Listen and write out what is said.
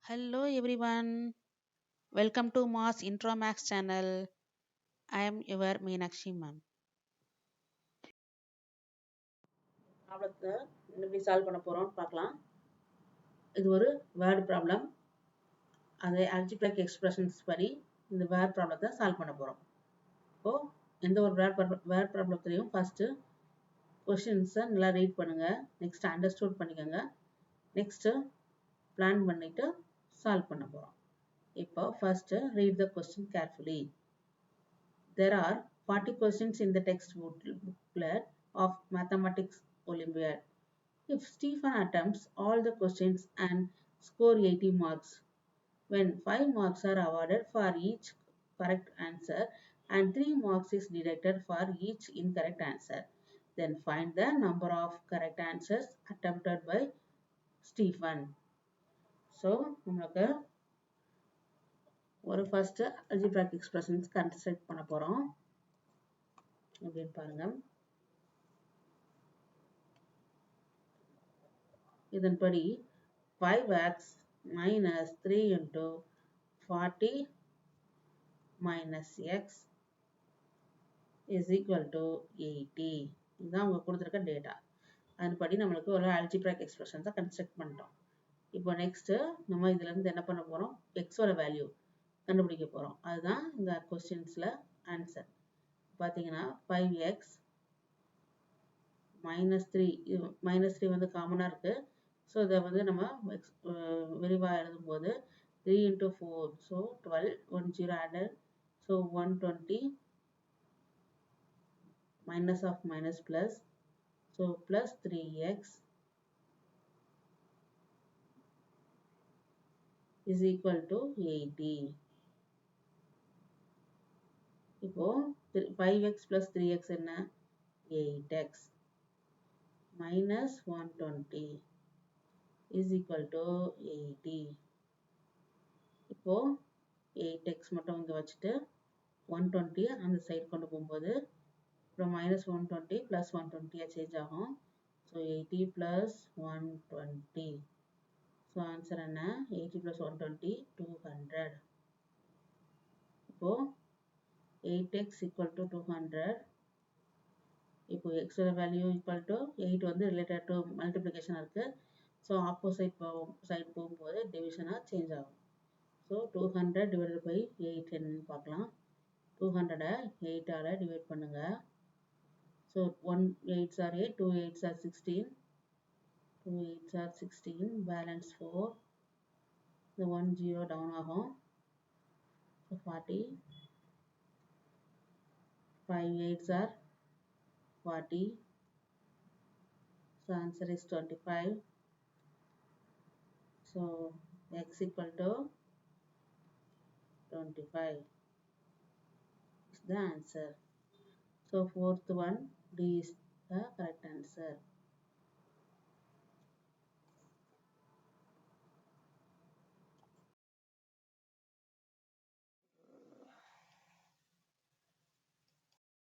Hello everyone, welcome to Mass Intro Max channel. I am your Meenakshi ma'am. ப்ராப்ளத்தை எப்படி solve பண்ண போறோம்னு பார்க்கலாம். இது ஒரு வேர்ட் ப்ராப்ளம். அது அல்ஜிப்ரிக் எக்ஸ்பிரஷன்ஸ் படி இந்த வேர்ட் ப்ராப்ளத்தை சால்வ் பண்ண போறோம். இப்போ எந்த ஒரு வேர்ட் ப்ராப்ளத்திலையும் ஃபர்ஸ்ட் கொஸ்டின்ஸை நல்லா ரீட் பண்ணுங்க. நெக்ஸ்ட் அண்டர்ஸ்டூட் பண்ணிக்கோங்க. நெக்ஸ்ட் பிளான் பண்ணிட்டு சால்வ் பண்ண போறோம். இப்போ first read the question carefully. There are 40 questions in the text booklet of Mathematics Olympiad. If Stephen attempts all the questions and score 80 marks, when 5 marks are awarded for each correct answer and 3 marks is deducted for each incorrect answer, then find the number of correct answers attempted by Stephen. So, நமக்கு ஒரு first algebraic expressions construct பண்ண போறோம். அப்படின்னு பாருங்க. இதன்படி 5x minus 3 into 40 minus x is equal to 80. இதுதான் அவங்க கொடுத்துருக்க டேட்டா. அதன்படி நம்மளுக்கு ஒரு algebraic expressions கன்ஸ்ட்ரக்ட் பண்ணிட்டோம். இப்போ நெக்ஸ்ட் நம்ம இதுல இருந்து என்ன பண்ண போறோம்? x ஓட வேல்யூ கண்டுபிடிக்க போறோம். அதுதான் இந்த கொஸ்டின்ஸ்ல ஆன்சர். பாத்தீங்கன்னா 5x minus 3 minus 3 வந்து காமனா இருக்கு. ஸோ இதை வந்து நம்ம விரிவாக எழுதும்போது 3 into 4, so 12, 1 0 added, so 120 minus of minus plus, so plus 3x is equal to 80. இப்போ 5x plus 3x என்ன? 8x minus 120 is equal to 80. இப்போ 8x மட்டும் இங்க வச்சுட்டு 120 அந்த சைடு கொண்டு போகும்போது அப்புறம் minus 120 plus 120 சேஞ்ச் ஆகும். So 80 plus 120. ஸோ ஆன்சர் என்ன? 80 plus 120 200. இப்போ 8x equal to 200. இப்போ x ஓட வேல்யூ equal to 8 வந்து related to multiplication இருக்கு. ஸோ ஆப்போசிட் சைடு போகும்போது டிவிஷனாக சேஞ்ச் ஆகும். ஸோ 200 divided by 8 என்னன்னு பார்க்கலாம். 200 8ஆல் டிவைட் பண்ணுங்க. So 1 8s are 8, 2 8s are 16, 2 8s are 16, balance 4, the 1 0 down ஆகும். So 40, 5 8s are 40, so answer is 25. So x equal to 25 is the answer. So fourth one, D is the correct answer.